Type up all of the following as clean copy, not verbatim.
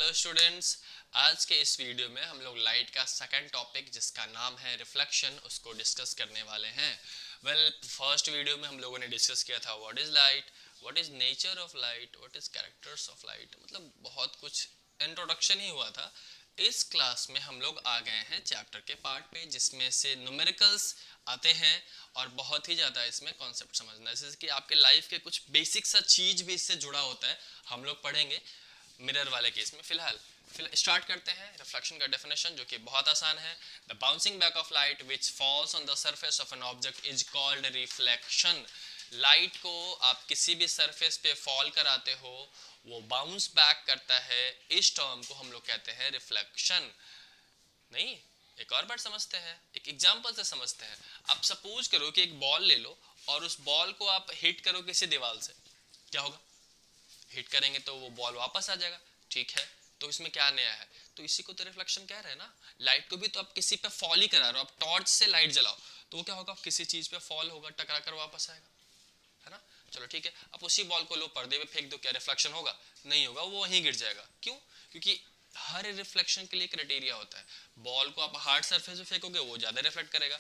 Hello students, आज के इस वीडियो में हम लोग लाइट का सेकंड टॉपिक जिसका नाम है रिफ्लेक्शन उसको डिस्कस करने वाले हैं। फर्स्ट वीडियो में हम लोगों ने डिस्कस किया था what is light, what is nature of light, what is characters of light, मतलब बहुत कुछ इंट्रोडक्शन ही हुआ था। इस क्लास में हम लोग आ गए हैं चैप्टर के पार्ट पे जिसमें से न्यूमेरिकल्स आते हैं और बहुत ही ज़्यादा इसमें कॉन्सेप्ट समझना है, जैसे कि आपके लाइफ के कुछ बेसिक सा चीज़ भी इससे जुड़ा होता है, हम लोग पढ़ेंगे मिरर वाले केस में। फिलहाल स्टार्ट करते हैं रिफ्लेक्शन का डेफिनेशन जो कि बहुत आसान है। The bouncing back of light which falls on the surface of an object is called reflection. Light को आप किसी भी सरफेस पे फॉल कराते हो, वो बाउंस बैक करता है, इस टर्म को हम लोग कहते हैं रिफ्लेक्शन। नहीं, एक और बार समझते हैं, एक एग्जांपल से समझते हैं। आप सपोज करो कि एक बॉल ले लो और उस बॉल को आप हिट करो किसी दीवार से, क्या होगा? हिट करेंगे तो वो बॉल वापस आ जाएगा, ठीक है। तो इसमें क्या नया है? तो इसी को तो रिफ्लेक्शन कह रहे हैं ना। लाइट को भी तो आप किसी पे फॉल ही करा रहे हो, आप टॉर्च से लाइट जलाओ तो वो क्या होगा? किसी चीज पे फॉल होगा, टकरा कर वापस आएगा, है ना। चलो ठीक है, अब उसी बॉल को लो पर्दे पे फेंक दो, क्या रिफ्लेक्शन होगा? नहीं होगा, वो वहीं गिर जाएगा। क्यों? क्योंकि हर रिफ्लेक्शन के लिए क्राइटेरिया होता है। बॉल को आप हार्ड सरफेस पे फेंकोगे वो ज्यादा रिफ्लेक्ट करेगा,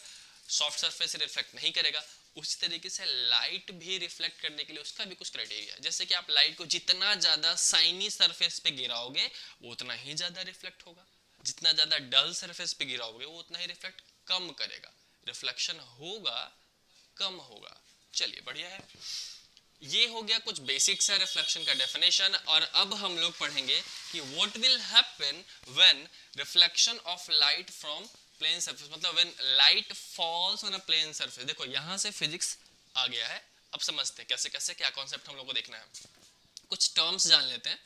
सॉफ्ट सरफेस से रिफ्लेक्ट नहीं करेगा। उसी तरीके से लाइट भी रिफ्लेक्ट करने के लिए उसका भी कुछ क्राइटेरिया है। जैसे कि आप लाइट को जितना ज्यादा साइनी सरफेस पे गिराओगे वो उतना ही ज्यादा रिफ्लेक्ट होगा, जितना ज्यादा डल सरफेस पे गिराओगे वो उतना ही रिफ्लेक्ट कम करेगा। रिफ्लेक्शन होगा, कम होगा। चलिए बढ़िया है, ये हो गया कुछ बेसिक्स है रिफ्लेक्शन का डेफिनेशन। और अब हम लोग पढ़ेंगे कि what will happen when reflection of light from plane surface, मतलब when light falls on a plane surface. देखो यहाँ से फिजिक्स आ गया है, अब समझते हैं कैसे कैसे क्या कॉन्सेप्ट हम लोग को देखना है। कुछ टर्म्स जान लेते हैं।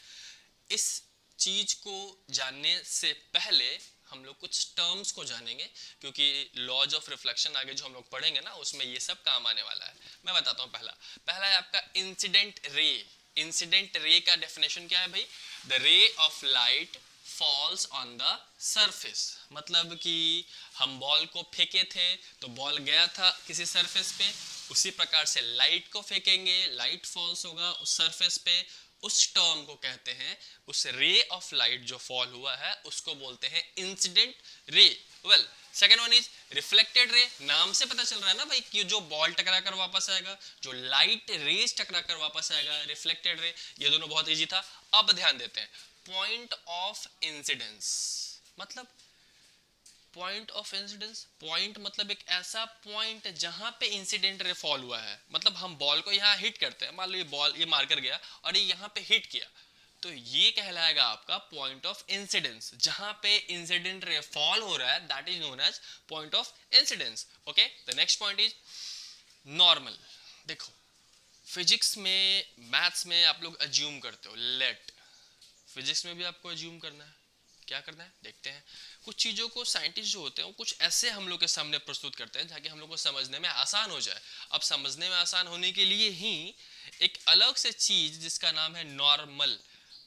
इस चीज को जानने से पहले हम लोग कुछ टर्म्स को जानेंगे, क्योंकि लॉज ऑफ रिफ्लेक्शन आगे जो हम लोग पढ़ेंगे ना उसमें ये सब काम आने वाला है। मैं बताता हूँ, पहला है आपका इंसिडेंट रे। इंसिडेंट रे का डेफिनेशन क्या है भाई? The ray of light falls on the surface, मतलब कि हम बॉल को फेंके थे तो बॉल गया था किसी सरफेस पे, उसी प्रकार से लाइट को फेंकेंगे, लाइट फॉल्स होगा उस सरफेस पे। उस टर्म को कहते हैं, उस रे ऑफ लाइट जो फॉल हुआ है उसको बोलते हैं incident ray. Well, second one is reflected ray. नाम से पता चल रहा है ना भाई कि जो बॉल टकरा कर वापस आएगा, जो लाइट रेज टकरा कर वापस आएगा, रिफ्लेक्टेड रे। ये दोनों बहुत इजी था। अब ध्यान देते हैं, पॉइंट ऑफ इंसिडेंस मतलब पॉइंट ऑफ इंसिडेंस। पॉइंट मतलब एक ऐसा पॉइंट जहां पे इंसिडेंट रे फॉल हुआ है। मतलब हम बॉल को यहाँ हिट करते हैं, मान लो ये बॉल ये मार्कर गया और ये यहाँ पे हिट किया, तो ये कहलाएगा आपका पॉइंट ऑफ इंसिडेंस। जहां पे इंसिडेंट रे फॉल हो रहा है that is known as point of incidence. Okay, the next point is normal. देखो फिजिक्स में, मैथ्स में आप लोग अज्यूम करते हो, लेट। फिजिक्स में भी आपको अज्यूम करना है। क्या करना है देखते हैं। कुछ चीज़ों को साइंटिस्ट जो होते हैं वो कुछ ऐसे हम लोग के सामने प्रस्तुत करते हैं ताकि हम लोग को समझने में आसान हो जाए। अब समझने में आसान होने के लिए ही एक अलग से चीज़ जिसका नाम है नॉर्मल।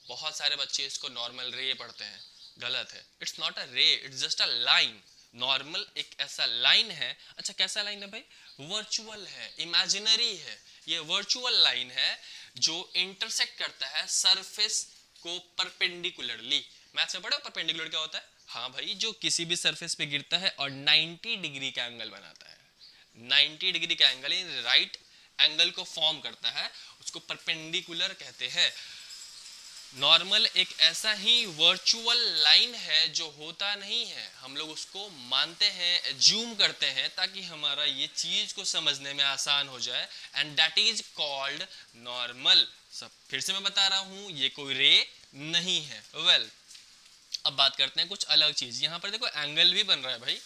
बहुत सारे बच्चे इसको नॉर्मल रे पढ़ते हैं, गलत है। इट्स नॉट अ रे, it's just a line. Normal एक ऐसा लाइन है। अच्छा कैसा लाइन है भाई? वर्चुअल है, इमेजिनरी है। ये वर्चुअल लाइन है जो इंटरसेक्ट करता है सरफेस को परपेंडिकुलरली। मैथ्स में पढ़ो परपेंडिकुलर क्या होता है? हाँ भाई, जो किसी भी सरफेस पे गिरता है और 90 डिग्री का एंगल बनाता है। 90 डिग्री का एंगल, राइट एंगल को फॉर्म करता है, उसको परपेंडिकुलर कहते हैं। नॉर्मल एक ऐसा ही वर्चुअल लाइन है जो होता नहीं है, हम लोग उसको मानते हैं, एज्यूम करते हैं ताकि हमारा ये चीज को समझने में आसान हो जाए, and that is called normal. सब फिर से मैं बता रहा हूं, ये कोई रे नहीं है। वेल, अब बात करते हैं कुछ अलग चीज। यहां पर देखो एंगल भी बन रहा है भाई,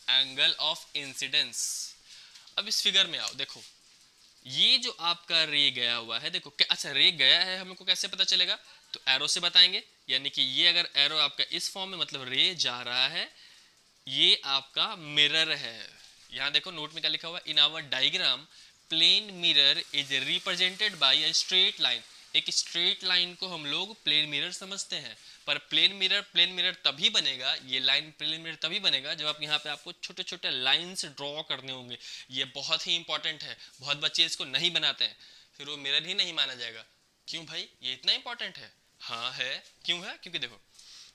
एंगल ऑफ इंसिडेंस। अब इस फिगर में आओ, देखो ये जो आपका रे गया हुआ है, देखो अच्छा रे गया है हम लोग को कैसे पता चलेगा? तो एरो से बताएंगे, यानी कि ये अगर एरो आपका इस फॉर्म में मतलब रे जा रहा है, ये आपका मिरर है। यहाँ देखो नोट में क्या लिखा हुआ, in our diagram plane mirror is represented by a straight line. एक स्ट्रेट लाइन को हम लोग प्लेन मिरर समझते हैं, पर प्लेन मिरर तभी बनेगा, ये लाइन प्लेन मिरर तभी बनेगा जब आप यहाँ पे आपको छोटे छोटे लाइंस ड्रॉ करने होंगे। ये बहुत ही इंपॉर्टेंट है, बहुत बच्चे इसको नहीं बनाते हैं, फिर वो मिरर ही नहीं माना जाएगा। क्यों भाई, ये इतना इंपॉर्टेंट है? हाँ है। क्यों है? क्योंकि देखो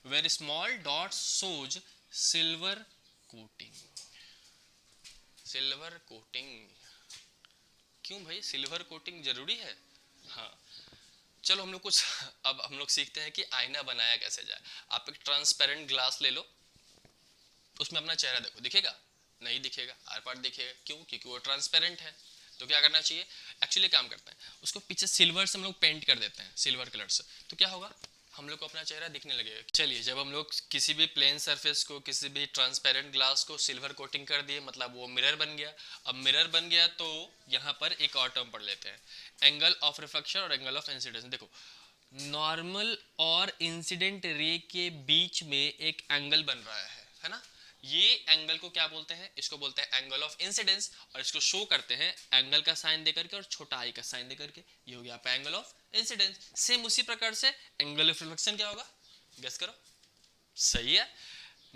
where small dot shows silver coating. Silver coating क्यों भाई, सिल्वर कोटिंग जरूरी है? हाँ चलो हम लोग कुछ अब हम लोग सीखते हैं कि आईना बनाया कैसे जाए। आप एक ट्रांसपेरेंट ग्लास ले लो, उसमें अपना चेहरा देखो, दिखेगा? नहीं दिखेगा, आर पार दिखेगा। क्यों? क्योंकि वो ट्रांसपेरेंट है। तो क्या करना चाहिए, एक्चुअली काम करते हैं उसको पीछे सिल्वर से हम लोग पेंट कर देते हैं, सिल्वर कलर से। तो क्या होगा, हम लोग को अपना चेहरा दिखने लगेगा। चलिए जब हम लोग किसी भी प्लेन सरफेस को, किसी भी ट्रांसपेरेंट ग्लास को सिल्वर कोटिंग कर दिए, मतलब वो मिरर बन गया। अब मिरर बन गया तो यहाँ पर एक और टर्म पढ़ लेते हैं, एंगल ऑफ रिफ्लेक्शन और एंगल ऑफ इंसिडेंस। देखो नॉर्मल और इंसिडेंट रे के बीच में एक एंगल बन रहा है ना? ये एंगल को क्या बोलते हैं? इसको बोलते हैं एंगल ऑफ इंसिडेंस, और इसको शो करते हैं एंगल का साइन देकर के और छोटा आई का साइन देकर के। ये हो गया आपका एंगल ऑफ इंसिडेंस। सेम उसी प्रकार से एंगल ऑफ रिफ्लेक्शन क्या होगा, गेस करो। सही है,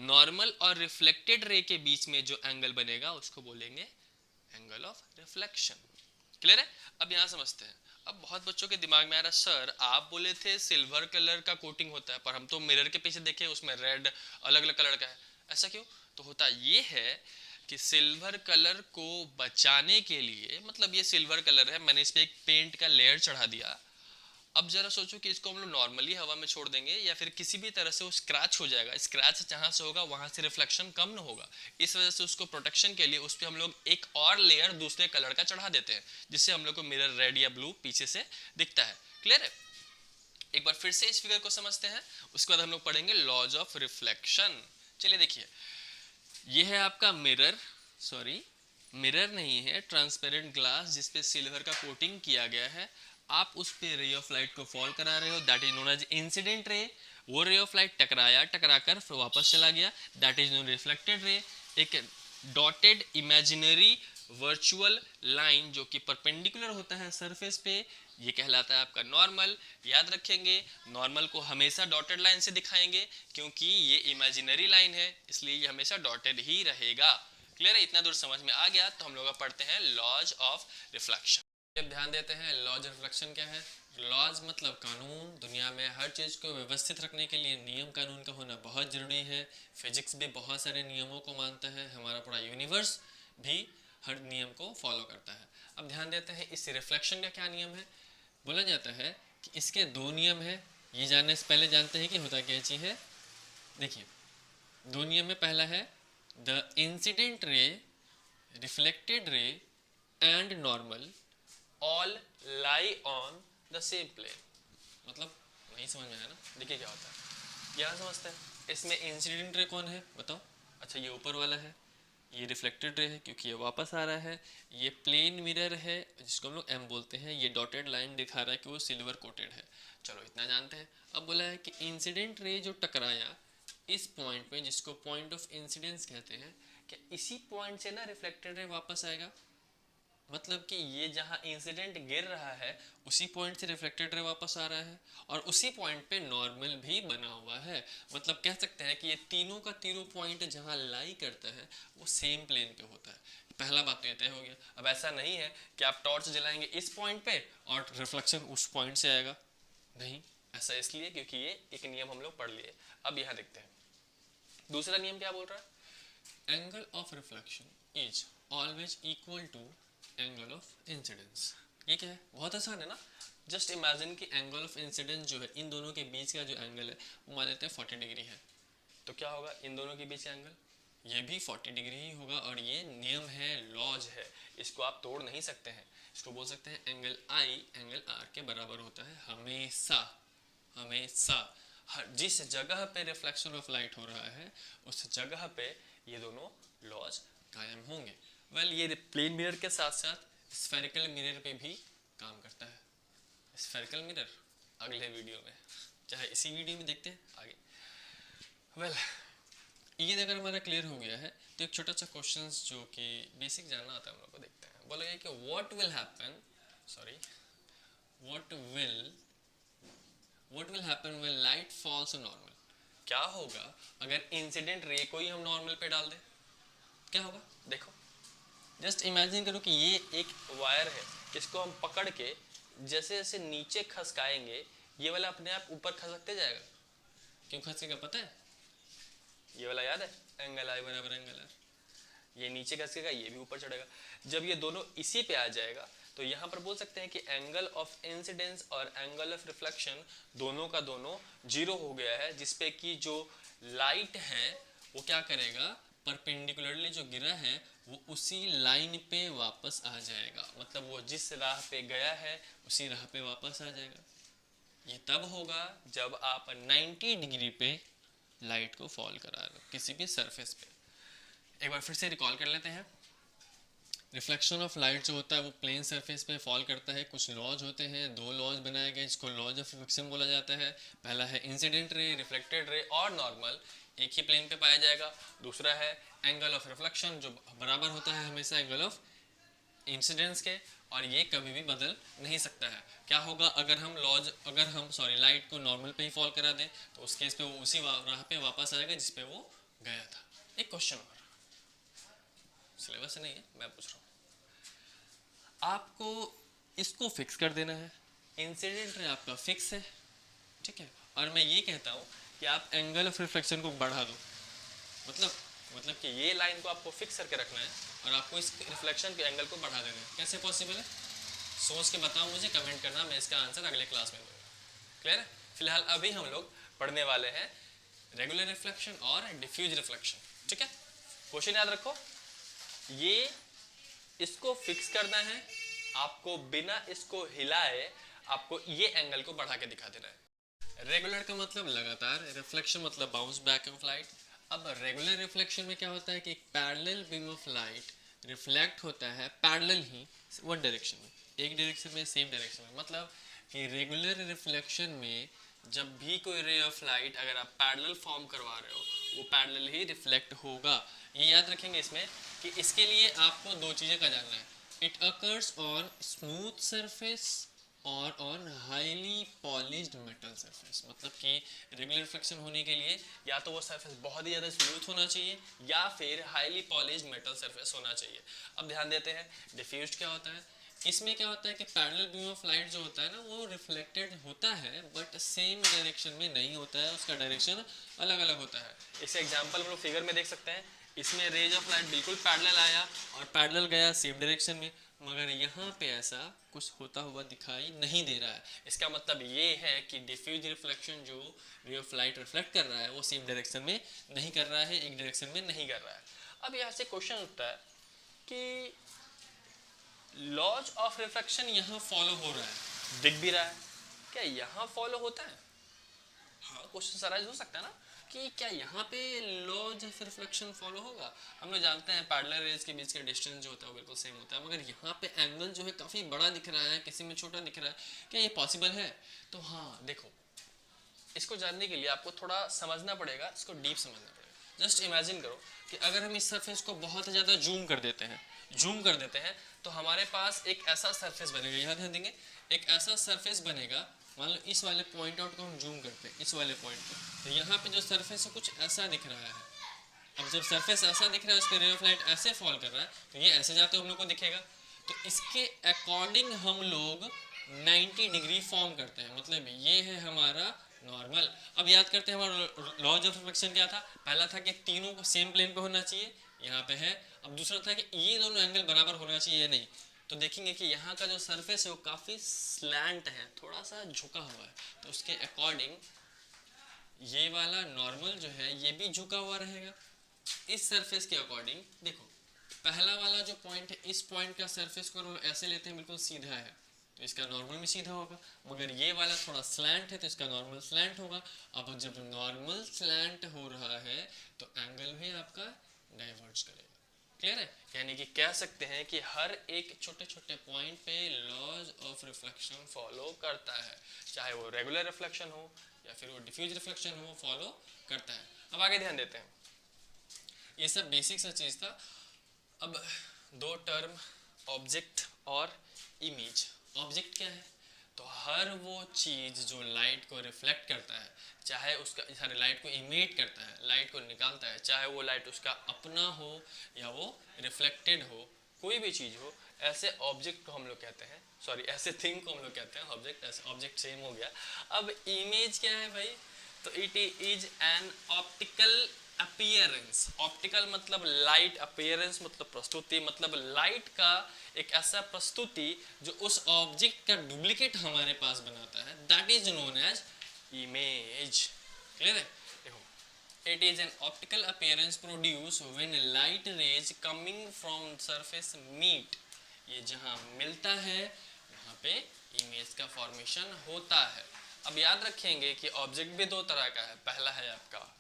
नॉर्मल और रिफ्लेक्टेड रे के बीच में जो एंगल बनेगा उसको बोलेंगे एंगल ऑफ रिफ्लेक्शन। क्लियर है? अब यहाँ समझते हैं। अब बहुत बच्चों के दिमाग में आ रहा, सर आप बोले थे सिल्वर कलर का कोटिंग होता है, पर हम तो मिरर के पीछे देखे उसमें रेड अलग अलग कलर का है, ऐसा क्यों? तो होता ये है कि सिल्वर कलर को बचाने के लिए, मतलब ये सिल्वर कलर है, मैंने इस पे एक पेंट का लेयर चढ़ा दिया। अब जरा सोचो कि इसको हम लोग नॉर्मली हवा में छोड़ देंगे या फिर किसी भी तरह से वो स्क्रैच हो जाएगा, स्क्रैच जहाँ से होगा वहाँ से रिफ्लेक्शन कम न होगा। इस वजह से उसको प्रोटेक्शन के लिए उस पर हम लोग एक और लेयर दूसरे कलर का चढ़ा देते हैं, जिससे हम लोग को मिरर रेड या ब्लू पीछे से दिखता है। क्लियर है? एक बार फिर से इस फिगर को समझते हैं, उसके बाद हम लोग पढ़ेंगे लॉज ऑफ रिफ्लेक्शन। चलिए देखिए, ये है आपका मिरर, सॉरी मिरर नहीं है, ट्रांसपेरेंट ग्लास जिसपे सिल्वर का कोटिंग किया गया है। आप उस पे रे ऑफ लाइट को फॉल करा रहे हो, that is known as incident ray. वो रे ऑफ लाइट टकराया, टकराकर फिर वापस चला गया, that is known reflected ray. एक डॉटेड इमेजिनरी वर्चुअल लाइन जो कि परपेंडिकुलर होता है सरफेस पे, ये कहलाता है आपका नॉर्मल। याद रखेंगे, नॉर्मल को हमेशा डॉटेड लाइन से दिखाएंगे क्योंकि ये इमेजिनरी लाइन है, इसलिए ये हमेशा डॉटेड ही रहेगा। क्लियर है? इतना दूर समझ में आ गया। तो हम लोग पढ़ते हैं लॉज ऑफ रिफ्लेक्शन। अब ध्यान देते हैं लॉज ऑफ रिफ्लेक्शन क्या है। लॉज मतलब कानून। दुनिया में हर चीज़ को व्यवस्थित रखने के लिए नियम कानून का होना बहुत ज़रूरी है। फिजिक्स भी बहुत सारे नियमों को मानता है, हमारा पूरा यूनिवर्स भी हर नियम को फॉलो करता है। अब ध्यान देते हैं इस रिफ्लेक्शन का क्या नियम है। बोला जाता है कि इसके दो नियम है। ये जानने से पहले जानते हैं कि होता क्या चीज़ है। देखिए दो नियम में पहला है the incident ray, reflected ray and normal all lie on the same plane. मतलब नहीं समझ में आया ना? देखिए क्या होता है, यहाँ समझते हैं। इसमें इंसिडेंट रे कौन है बताओ? अच्छा ये ऊपर वाला है, ये रिफ्लेक्टेड रे है क्योंकि ये वापस आ रहा है। ये प्लेन मिरर है जिसको हम लोग एम बोलते हैं। ये डॉटेड लाइन दिखा रहा है कि वो सिल्वर कोटेड है। चलो इतना जानते हैं। अब बोला है कि इंसिडेंट रे जो टकराया इस पॉइंट पे, जिसको पॉइंट ऑफ इंसिडेंस कहते हैं, क्या इसी पॉइंट से ना रिफ्लेक्टेड रे वापस आएगा? मतलब कि ये जहाँ इंसिडेंट गिर रहा है उसी पॉइंट से रिफ्लेक्टेड रे वापस आ रहा है, और उसी पॉइंट पे नॉर्मल भी बना हुआ है। मतलब कह सकते हैं कि ये तीनों का तीनों पॉइंट जहाँ लाई करता है वो सेम प्लेन पे होता है। पहला बात तो ये तय हो गया। अब ऐसा नहीं है कि आप टॉर्च जलाएंगे इस पॉइंट पे और रिफ्लेक्शन उस पॉइंट से आएगा, नहीं। ऐसा इसलिए क्योंकि ये एक नियम हम लोग पढ़ लिए। अब यहाँ देखते हैं दूसरा नियम क्या बोल रहा है। Angle of reflection is always equal to angle of incidence. ये क्या है? बहुत आसान है ना। जस्ट इमेजिन कि एंगल ऑफ इंसिडेंस जो है, इन दोनों के बीच का जो एंगल है वो मान लेते हैं 40 डिग्री है। तो क्या होगा इन दोनों के बीच का एंगल? ये भी 40 डिग्री ही होगा। और ये नियम है, लॉज है, इसको आप तोड़ नहीं सकते हैं। इसको बोल सकते हैं एंगल आई एंगल आर के बराबर होता है हमेशा। हमेशा हर जिस जगह पे रिफ्लेक्शन ऑफ लाइट हो रहा है उस जगह पे ये दोनों लॉज कायम होंगे। वेल ये प्लेन मिरर के साथ साथ स्फेरिकल मिरर पे भी काम करता है। स्फेरिकल मिरर अगले वीडियो में, चाहे इसी वीडियो में देखते हैं आगे। वेल ये अगर हमारा क्लियर हो गया है तो एक छोटा सा क्वेश्चन जो कि बेसिक जानना आता है हम लोग को देखते हैं। बोला गया कि what will happen, sorry what will happen when light falls on normal. क्या होगा अगर इंसिडेंट रे को ही हम नॉर्मल पे डाल दें? क्या होगा देखो, जस्ट इमेजिन करो कि ये एक वायर है, इसको हम पकड़ के जैसे जैसे नीचे खसकाएंगे ये वाला अपने आप ऊपर खसकते जाएगा। क्यों खसकेगा पता है? ये वाला याद है, एंगल आई बराबर एंगल आर, ये नीचे खसकेगा, ये भी ऊपर चढ़ेगा। जब ये दोनों इसी पे आ जाएगा तो यहाँ पर बोल सकते हैं कि एंगल ऑफ इंसिडेंस और एंगल ऑफ रिफ्लेक्शन दोनों का दोनों जीरो हो गया है, जिसपे कि जो लाइट है वो क्या करेगा, परपेंडिकुलरली जो गिरा है वो उसी लाइन पे वापस आ जाएगा, मतलब वो जिस राह पे गया है उसी राह पे वापस आ जाएगा। ये तब होगा जब आप 90 डिग्री पे लाइट को फॉल करा रहे हो किसी भी सरफेस पे। एक बार फिर से रिकॉल कर लेते हैं। रिफ्लेक्शन ऑफ लाइट जो होता है वो प्लेन सरफेस पे फॉल करता है। कुछ लॉज होते हैं, दो लॉज बनाए गए जिसको लॉज ऑफ रिफ्लेक्शन बोला जाता है। पहला है इंसिडेंट रे, रिफ्लेक्टेड रे और नॉर्मल, एक ही प्लेन पे पाया जाएगा। दूसरा है एंगल ऑफ रिफ्लेक्शन जो बराबर होता है हमेशा एंगल ऑफ इंसिडेंस के, और ये कभी भी बदल नहीं सकता है। क्या होगा अगर हम लाइट को नॉर्मल पे ही फॉल करा दें तो उस केस पे वो उसी राह पे वापस आएगा जिस पे वो गया था। एक क्वेश्चन और, सिलेबस से नहीं है मैं पूछ रहा हूँ, आपको इसको फिक्स कर देना है। इंसिडेंट रे आपका फिक्स है, ठीक है, और मैं ये कहता हूँ कि आप एंगल ऑफ रिफ्लेक्शन को बढ़ा दो, मतलब कि ये लाइन को आपको फिक्स करके रखना है और आपको इस रिफ्लेक्शन के एंगल को बढ़ा देना है। कैसे पॉसिबल है सोच के बताओ मुझे, कमेंट करना, मैं इसका आंसर अगले क्लास में दूंगा। क्लियर है? फिलहाल अभी हम लोग पढ़ने वाले हैं रेगुलर रिफ्लेक्शन और डिफ्यूज रिफ्लेक्शन, ठीक है। क्वेश्चन याद रखो, ये इसको फिक्स करना है आपको, बिना इसको हिलाए आपको ये एंगल को बढ़ा के दिखा देना है। रेगुलर का मतलब लगातार, रिफ्लेक्शन मतलब बाउंस बैक ऑफ लाइट। अब रेगुलर रिफ्लेक्शन में क्या होता है कि एक parallel beam of light reflect होता है पैरेलल ही वन डायरेक्शन में, एक डायरेक्शन में, सेम डायरेक्शन में। मतलब कि रेगुलर रिफ्लेक्शन में जब भी कोई रे ऑफ लाइट अगर आप पैरेलल फॉर्म करवा रहे हो वो पैरेलल ही रिफ्लेक्ट होगा। ये याद रखेंगे इसमें कि इसके लिए आपको दो चीज़ें का जानना है, it occurs on smooth surface और on highly polished metal surface. मतलब कि रेगुलर रिफ्लेक्शन होने के लिए या तो वो सरफेस बहुत ही ज़्यादा स्मूथ होना चाहिए या फिर हाईली पॉलिश्ड मेटल सरफेस होना चाहिए। अब ध्यान देते हैं डिफ्यूज्ड क्या होता है। इसमें क्या होता है कि पैरेलल बीम ऑफ लाइट जो होता है ना वो रिफ्लेक्टेड होता है बट सेम डायरेक्शन में नहीं होता है, उसका डायरेक्शन अलग अलग होता है। इसे एग्जांपल हम लोग फिगर में देख सकते हैं। इसमें रेज ऑफ लाइट बिल्कुल पैरेलल आया और पैरेलल गया सेम डायरेक्शन में, मगर यहाँ पे ऐसा कुछ होता हुआ दिखाई नहीं दे रहा है। इसका मतलब ये है कि डिफ्यूज रिफ्लेक्शन जो रे ऑफ लाइट रिफ्लेक्ट कर रहा है वो सेम डायरेक्शन में नहीं कर रहा है, एक डायरेक्शन में नहीं कर रहा है। अब यहाँ से क्वेश्चन उठता है कि लॉज ऑफ रिफ्लेक्शन यहाँ फॉलो हो रहा है, दिख भी रहा है, क्या यहाँ फॉलो होता है? हाँ, क्वेश्चन सराइज हो सकता है ना कि क्या यहाँ पे लॉज ऑफ रिफ्लेक्शन फॉलो होगा। हम लोग जानते हैं पैरेलल रेज के बीच का डिस्टेंस जो होता है वो बिल्कुल सेम होता है, मगर यहाँ पे एंगल जो है काफ़ी बड़ा दिख रहा है, किसी में छोटा दिख रहा है, क्या ये पॉसिबल है? तो हाँ देखो, इसको जानने के लिए आपको थोड़ा समझना पड़ेगा, इसको डीप समझना पड़ेगा। जस्ट इमेजिन करो कि अगर हम इस सरफेस को बहुत ज़्यादा जूम कर देते हैं तो हमारे पास एक ऐसा सरफेस बनेगा, यहाँ ध्यान देंगे, एक ऐसा सरफेस बनेगा। मान लो इस वाले पॉइंट आउट को हम जूम करते हैं, इस वाले पॉइंट पे, तो यहाँ पे जो सरफेस है कुछ ऐसा दिख रहा है। अब जब सरफेस ऐसा दिख रहा है, उस पर रे ऑफ लाइट ऐसे फॉल कर रहा है, तो ये ऐसे जाते हम लोग को दिखेगा। तो इसके अकॉर्डिंग हम लोग 90 डिग्री फॉर्म करते हैं, मतलब ये है हमारा नॉर्मल। अब याद करते हैं हमारा लॉज ऑफ रिफ्लेक्शन क्या था। पहला था कि तीनों को सेम प्लेन पे होना चाहिए, यहाँ पे है। अब दूसरा था कि ये दोनों एंगल बराबर होना चाहिए, ये नहीं। तो देखेंगे कि यहाँ का जो सरफेस है वो काफ़ी स्लैंट है, थोड़ा सा झुका हुआ है, तो उसके अकॉर्डिंग ये वाला नॉर्मल जो है ये भी झुका हुआ रहेगा। इस सरफेस के अकॉर्डिंग देखो, पहला वाला जो पॉइंट है, इस पॉइंट का सरफेस को हम ऐसे लेते हैं बिल्कुल सीधा है, तो इसका नॉर्मल भी सीधा होगा, मगर ये वाला थोड़ा स्लैंट है तो इसका नॉर्मल स्लैंट होगा। अब जब नॉर्मल स्लैंट हो रहा है तो एंगल भी आपका डाइवर्ज करेगा। क्लियर है? यानी कि कह सकते हैं कि हर एक छोटे छोटे पॉइंट पे लॉज ऑफ रिफ्लेक्शन फॉलो करता है, चाहे वो रेगुलर रिफ्लेक्शन हो या फिर वो डिफ्यूज रिफ्लेक्शन हो, फॉलो करता है। अब आगे ध्यान देते हैं, ये सब बेसिक सा चीज़ था। अब दो टर्म, ऑब्जेक्ट और इमेज। ऑब्जेक्ट क्या है? तो हर वो चीज़ जो लाइट को रिफ्लेक्ट करता है, चाहे उसका सारे लाइट को इमिट करता है, लाइट को निकालता है, चाहे वो लाइट उसका अपना हो या वो रिफ्लेक्टेड हो, कोई भी चीज़ हो, ऐसे ऑब्जेक्ट को हम लोग कहते हैं, सॉरी ऐसे थिंग को हम लोग कहते हैं ऑब्जेक्ट। ऐसे ऑब्जेक्ट सेम हो गया। अब इमेज क्या है भाई? तो it is an optical appearance. Optical मतलब लाइट, अपीयरेंस मतलब प्रस्तुति, मतलब लाइट का एक ऐसा प्रस्तुति जो उस ऑब्जेक्ट का डुप्लीकेट हमारे पास बनाता है, that is known as image. Clear है? देखो, it is an optical appearance produced when light rays coming from surface meet, ये जहां मिलता है वहां पे इमेज का फॉर्मेशन होता है। अब याद रखेंगे कि ऑब्जेक्ट भी दो तरह का है, पहला है आपका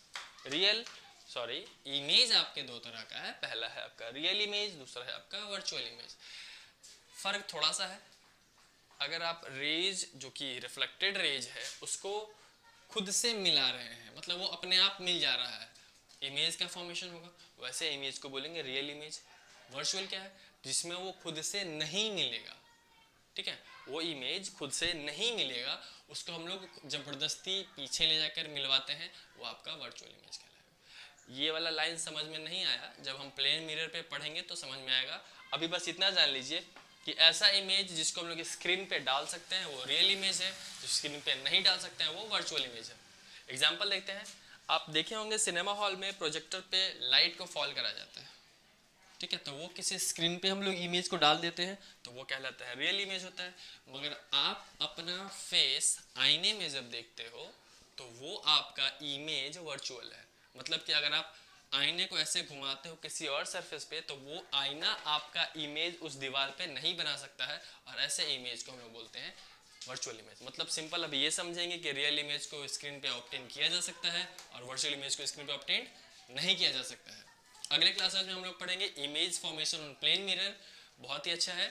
इमेज आपके दो तरह का है, पहला है आपका रियल इमेज, दूसरा है आपका वर्चुअल इमेज। फर्क थोड़ा सा है, अगर आप रेज जो कि रिफ्लेक्टेड रेज है उसको खुद से मिला रहे हैं, मतलब वो अपने आप मिल जा रहा है, इमेज का फॉर्मेशन होगा। वैसे इमेज को बोलेंगे रियल इमेज। वर्चुअल क्या है? जिसमें वो खुद से नहीं मिलेगा, ठीक है, वो इमेज खुद से नहीं मिलेगा, उसको हम लोग जबरदस्ती पीछे ले जाकर मिलवाते हैं, वो आपका वर्चुअल इमेज कहलाएगा। ये वाला लाइन समझ में नहीं आया, जब हम प्लेन मिरर पे पढ़ेंगे तो समझ में आएगा। अभी बस इतना जान लीजिए कि ऐसा इमेज जिसको हम लोग स्क्रीन पे डाल सकते हैं वो रियल इमेज है, जो स्क्रीन पे नहीं डाल सकते हैं वो वर्चुअल इमेज है। एग्जाम्पल देखते हैं। आप देखे होंगे सिनेमा हॉल में प्रोजेक्टर पे लाइट को फॉल करा जाता है, ठीक है, तो वो किसी स्क्रीन पे हम लोग इमेज को डाल देते हैं तो वो कहलाता है रियल इमेज होता है। मगर आप अपना फेस आईने में जब देखते हो तो वो आपका इमेज वर्चुअल है। मतलब कि अगर आप आईने को ऐसे घुमाते हो किसी और सरफेस पे तो वो आईना आपका इमेज उस दीवार पे नहीं बना सकता है, और ऐसे इमेज को हम लोग बोलते हैं वर्चुअल इमेज। मतलब सिंपल अभी ये समझेंगे कि रियल इमेज को स्क्रीन पे ऑब्टेन किया जा सकता है और वर्चुअल इमेज को स्क्रीन पे ऑब्टेन नहीं किया जा सकता है। अगले क्लासेस में हम लोग पढ़ेंगे image formation on plane mirror, बहुत ही अच्छा है।